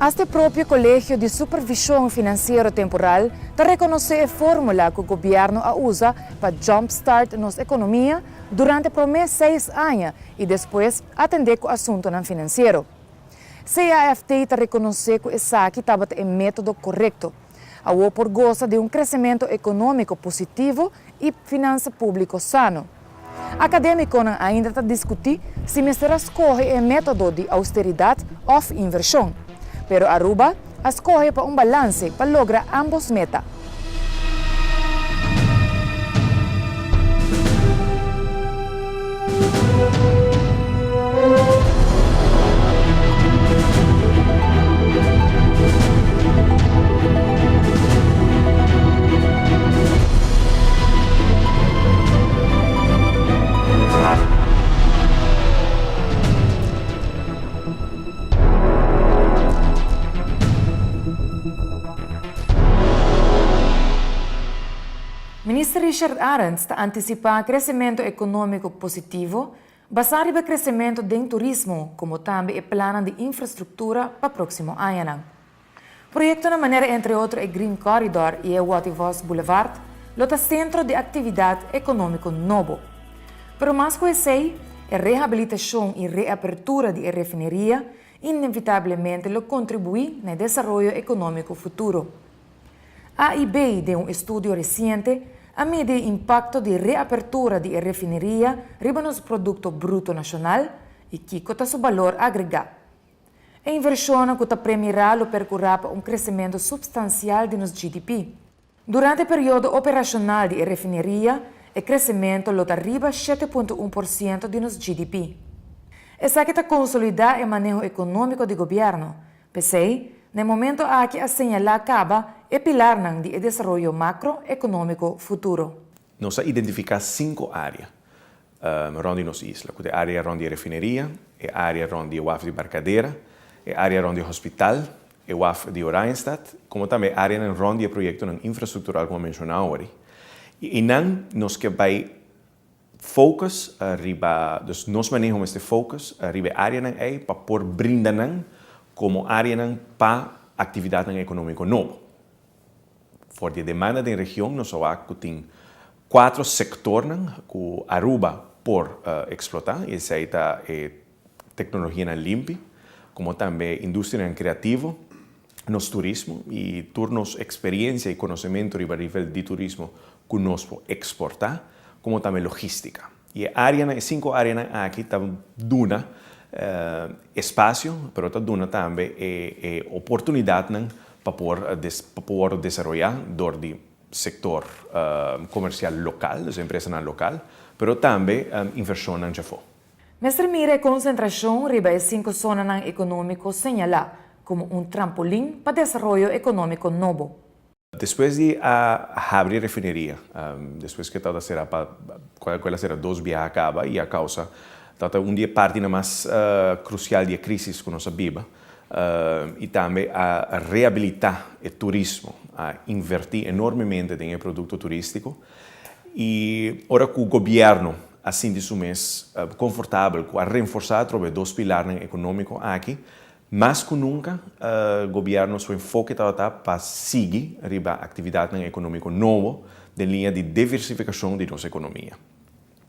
Este próprio Colégio de Supervisão Financeira Temporal está reconhece a fórmula que o governo usa para jumpstart nossa economia durante por mais 6 anos e depois atender com o assunto financeiro. CAFT está reconhece que esse aqui estava o método correto. A OPOR goza de crescimento econômico positivo e finança pública sano. Acadêmicos ainda está discutindo se será escolher o método de austeridade ou inversão. Pero Aruba escolhe para balance para lograr ambos metas. Ministro Richard Arends está antecipando crescimento econômico positivo, basado no crescimento do turismo, como também o plano de infraestrutura para o próximo ano. Projeto na maneira, entre outros, o Green Corridor e o Wativos Boulevard, lota centro de atividade econômico novo. Pero mais que isso, a reabilitação e reapertura de refineria inevitavelmente lo contribui no desenvolvimento econômico futuro. A AIB de estudo recente a mede o impacto de reapertura de refineria riba nos produto bruto nacional e que cota seu valor agregado. A inversão que premiará o percorrer para crescimento substancial de nos GDP. Durante o período operacional de refineria, o crescimento lota arriba 7,1% de nos GDP. Essa que está consolidar o manejo econômico do governo, pensei, no momento a que asseñala acaba é pilar de desenvolvimento macroeconômico futuro. Nós identificamos 5 áreas onde nossa isla. A área onde a refineria, a área onde o WAF de Barcadeira, a área onde o hospital, o WAF de Oranjestad, como também a área onde o projeto infraestrutural, como mencionado agora. E não nós que vai focus arriba, nós manejamos este focus arriba a área para por brindar como área para atividade econômica nova. For a demanda da região, nós temos 4 setores que Aruba por explotar, e essa é tecnologia limpa, como também indústria criativa, nos turismo e turnos experiência e conhecimento a nível de turismo que nós podemos exportar, como também logística. E a área, 5 áreas aqui estão duna espaço, mas também também oportunidade para poder desenvolver do setor comercial local, das empresas local, mas também inversão na Japão. Mestre mira a concentração riba as 5 zonas econômicas señala como trampolim para desenvolvimento econômico novo. Depois de abrir a refineria, depois que toda será será 2 viagens acaba e a causa dia parte mais crucial da crise que nós vivemos e também a reabilitar o turismo, a invertir enormemente em produto turístico e ora que o governo assim de mês confortável com a reforçar através dos pilares econômicos aqui, mais que nunca o governo seu enfoque está para seguir a atividade econômica nova de linha de diversificação de nossa economia.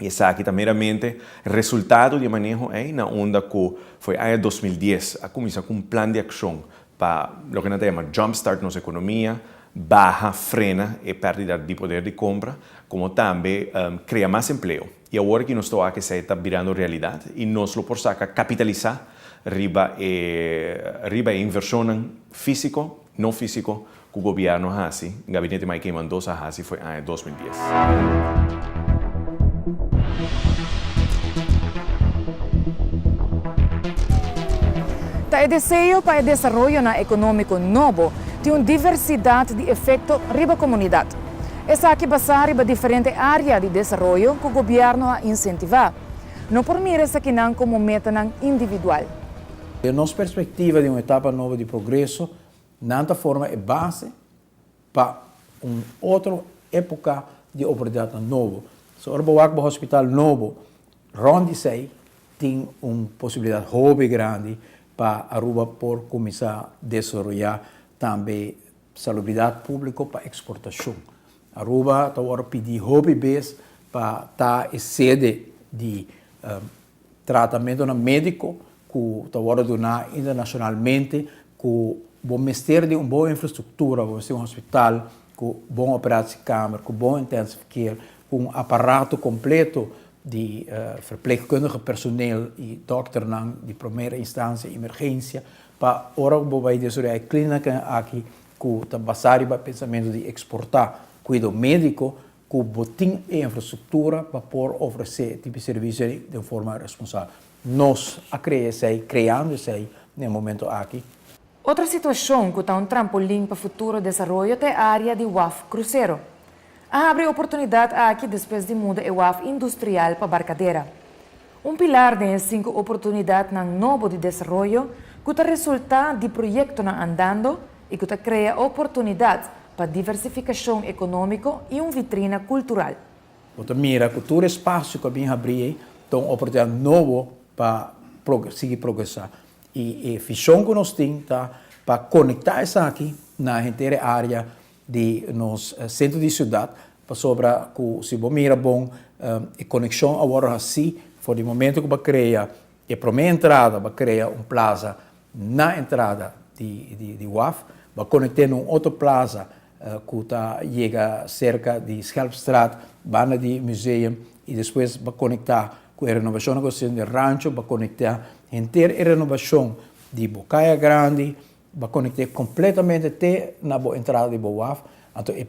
E essa aqui está meramente resultado de manejo na onda que foi em 2010 a começar com plano de ação para o que nós chamamos jumpstart nossa economia, barra, frena e perda de poder de compra, como também criar mais emprego. E agora que nós estamos aqui está virando realidade e nós lo podemos capitalizar riba a inversão físico, não físico, que o governo faz, o gabinete Mike Mendoza faz foi em 2010. O desejo para o desenvolvimento econômico novo tem uma diversidade de efeitos riba a comunidade. Essa aqui basada em diferentes áreas de desenvolvimento que o governo a incentivar. Não por mim essa aqui não como meta individual. A nossa perspectiva de uma etapa nova de progresso, nada forma é base para uma outra época de oportunidade nova. Se o hospital novo, onde sei, tem uma possibilidade hobby grande para Aruba por começar a desenvolver também salubridade pública para exportação. Aruba está agora pedir hobby base para estar sede de tratamento médico que está agora donar internacionalmente, com bom ministério de uma boa infraestrutura, como um hospital, com bom operação de câmara, com bom intensive care, com um aparato completo de verpleegkundige personeel e dokter de primeira instância, emergência, para ora que vai desenvolver a clínica aqui, que está baseado no pensamento de exportar cuidado médico, com botim e infraestrutura para poder oferecer tipo de serviço de forma responsável. Nós criando isso no momento aqui. Outra situação que está um trampolim para o futuro desenvolvimento é a área de WAF Cruzeiro. Abre oportunidade aqui depois de mudar o WAF industrial para Barcadeira. Um pilar de 5 oportunidades no novo de desenvolvimento que está resultado de projeto andando e que cria oportunidades para diversificação econômica e uma vitrina cultural. Você mira que todo espaço que vem abrir tem uma oportunidade nova para seguir progressar. E a visão que nós temos para conectar isso aqui na inteira área de nos centro de cidade, para sobre que se você mira bom a conexão agora assim, for o momento que vai criar a primeira entrada, vai criar uma plaza na entrada de WAF, vai conectar numa outra plaza que chega cerca de Schelpstraat, banda de museu e depois vai conectar com a renovação do rancho, vai conectar a inteira renovação de Bocaia Grande, vai conectar completamente até na entrada de WAF. Então, a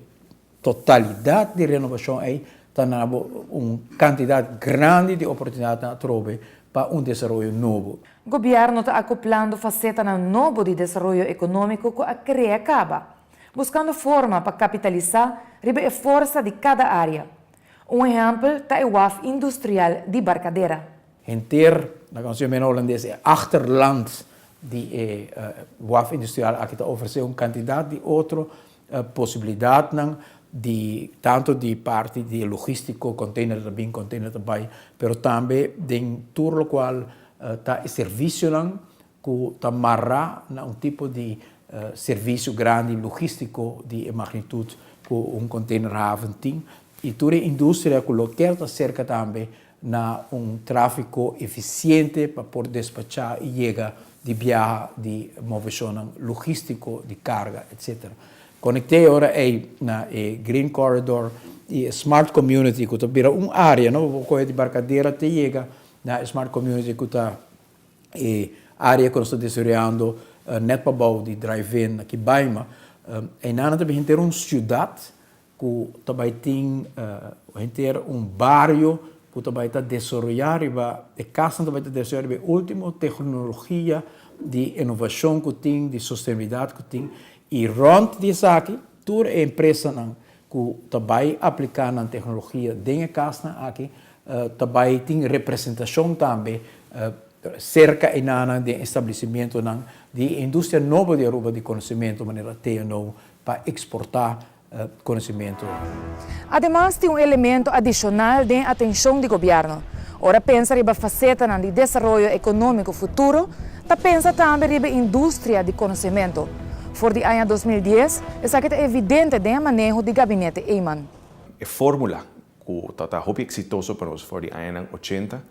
totalidade de renovação aí está na uma quantidade grande de oportunidades na trobe para um desenvolvimento novo. O governo está acoplando faceta novo de desenvolvimento econômico que a CREA acaba, buscando forma para capitalizar a força de cada área. Um exemplo é o WAF industrial de Barcadeira. Inteiro, na consumo holandês, é achterland de WAF industrial aqui está oferecendo uma quantidade de outras possibilidades de tanto de parte de logístico, container também, mas também de tudo o qual está serviço que está amarrado a um tipo de serviço grande logístico de magnitude que um container haven tem. E toda a indústria que quer estar cerca também na um tráfego eficiente para poder despachar e chegar de viagem, de movimento logístico, de carga, etc. Conectei agora na Green Corridor e Smart Community, que está uma área, não vou de Barcadeira até chega na Smart Community, que está área que nós estamos desenvolvendo net para de drive-in aqui em Baima. E nós também temos uma cidade que também tem bairro que também está desenvolvendo, a casa também está desenvolvendo a última tecnologia de inovação que tem, de sustentabilidade que tem. E rond disso aqui, toda a empresa que também aplicar na tecnologia dentro da casa aqui, também tem representação também cerca de estabelecimento de indústria nova de Aruba de conhecimento, maneira TNO, para exportar conhecimento. Ademais, tem um elemento adicional de atenção do governo. Ora pensa em faceta de desenvolvimento econômico futuro, pensa também na indústria de conhecimento. For de ano 2010, é evidente de manejo do gabinete Eyman. A fórmula que está muito exitosa para nós for de ano 80,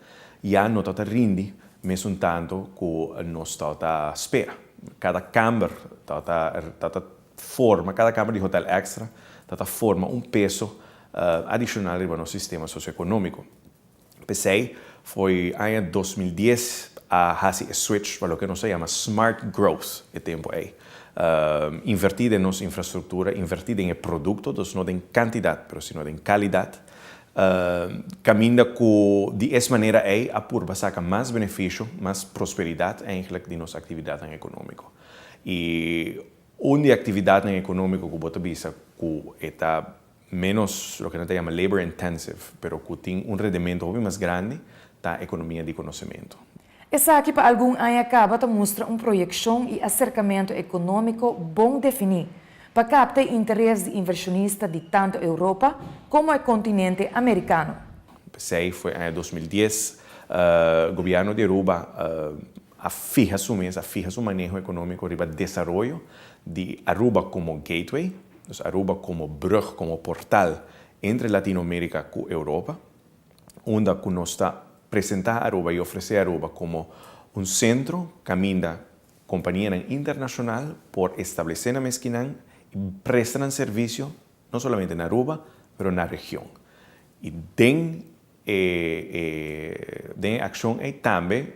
já não está rindi, mesmo tanto que nós está espera. Cada câmara forma, cada câmara de hotel extra forma um peso adicional para o nosso sistema socioeconômico. Pensei, foi ano 2010 a fazer switch para o que nós chamamos smart growth, o tempo aí. Invertir em nossa infraestrutura, invertir em produto, não em quantidade, mas sim em qualidade. Caminha que de essa maneira aí a por sacar mais benefício, mais prosperidade eigenlijk de nossa atividade econômica. E onde a atividade econômica que bota visa que está menos o que nós chamamos labor intensive, pero que tem rendimento mais grande da economia de conhecimento. Essa aqui para algum ano acaba de mostrar uma projeção e acercamento econômico bom definido para captar interesse de inversionista de tanto a Europa como o continente americano. Pensei foi em 2010, o governo de Aruba a fija su manejo económico riba desarrollo de Aruba como gateway, dus Aruba como brug, como portal entre Latinoamérica y Europa, onde nos está presentar Aruba y ofrecer Aruba como un centro caminda compañía internacional por establecer en Mezquinan y prestar servicio no solamente en Aruba, pero en la región. Y den acción y también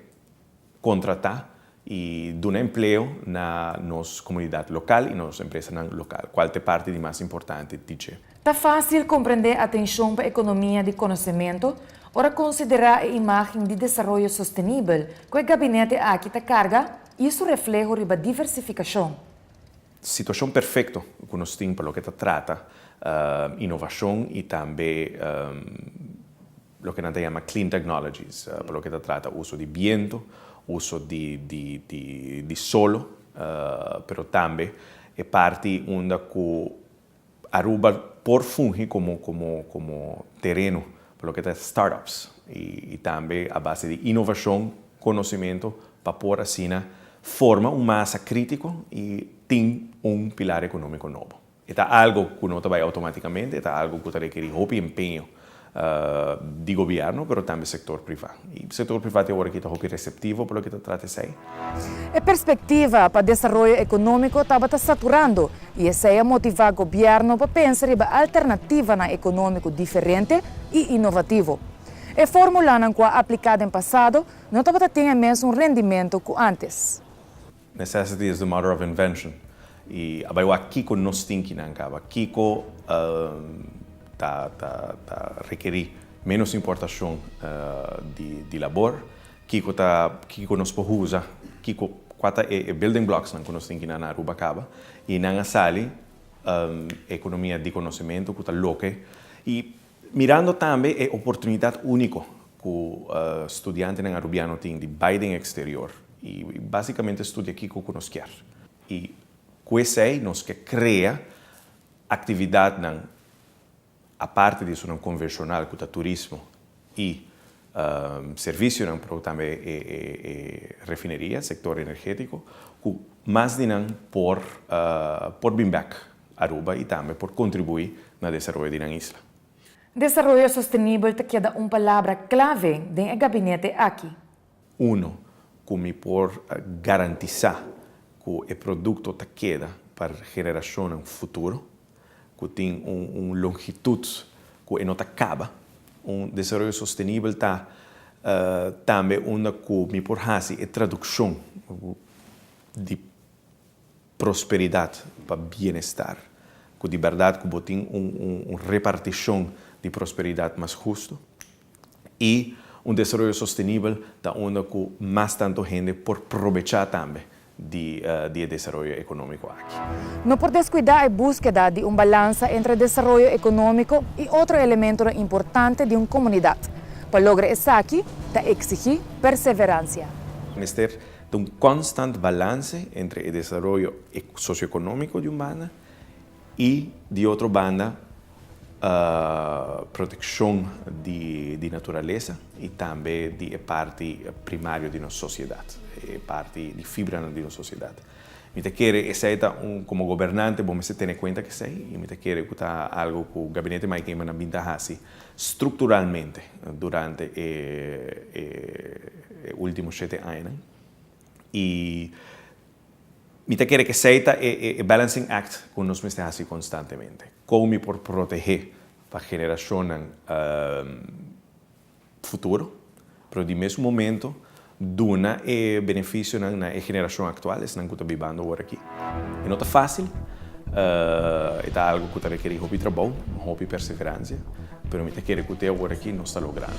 contratar y dar empleo na nos comunidad local y nas empresas local. Qual é a parte de mais importante, teacher? Está fácil compreender a atenção para a economia de conhecimento, ora considerar a imagem de desenvolvimento sustentável que o gabinete aqui está carga, isso reflete a diversificação. Situação perfeita que nós temos para o que trata inovação e também o que nós chamamos clean technologies, para o que trata uso de viento, uso de solo, pero também é parte onde Aruba por funge como terreno para o que é startups e também a base de inovação, conhecimento para pôr assim forma massa crítico e tem pilar econômico novo. É algo que não vai automaticamente, é algo que requer empenho de governo, mas também setor privado. E o setor privado agora que está receptivo para o que trata de A perspectiva para o desenvolvimento econômico estava saturando e essa é motivar o governo para pensar em alternativa na econômico diferente e inovativo. A fórmula que aplicada no passado não estava tendo mesmo rendimento que antes. Necessity is the mother of invention. E agora Kiko nos thinking nancava. Kiko tá requerir menos importação de labor. Kiko nos pode usar. Kiko quatro building blocks que nós temos na Aruba cava e na sali economia de conhecimento que está louca e mirando também a oportunidade única que estudante na Arubiano tem de Biden exterior e basicamente estuda Kiko que nós quer e com isso aí nós que cria atividade a parte disso não convencional que é turismo e serviço não para também refineria, setor energético, que mais de não por bring back Aruba e também por contribuir no desenvolvimento da isla. Desenvolvimento sustentável te queda uma palavra clave dentro do gabinete aqui. Uno, como por garantizar que o produto te queda para a geração no futuro, que tem longitude que não acaba. Desenvolvimento sustentável está também onde me por fazer a tradução de prosperidade para bem-estar, que de verdade que tem repartição de prosperidade mais justo e desenvolvimento sustentável está onde mais tanto gente por aproveitar também de desenvolvimento econômico aqui. Não pode descuidar a búsqueda de balanço entre desenvolvimento econômico e outro elemento importante de uma comunidade. Para lograr isso aqui, está exigir perseverança. Ter constante balance entre o desenvolvimento socioeconômico de uma banda e, de outra banda, proteção de natureza e também de parte primária de nossa sociedade, parte de fibra de nossa sociedade. Me te quer como governante, vamos ter em conta que sei, e me te quer que algo que o gabinete mais queima na bintahasi estruturalmente durante os últimos 7 anos. E me te quer que seja o balancing act que nós me fazemos constantemente. Como por proteger a geração futuro, mas no mesmo momento dona benefício na geração atual, que estamos vivendo agora aqui. E não está fácil, é algo que requer hobby trabalho, hobby perseverança, mas me te quer que até agora aqui não está logrando.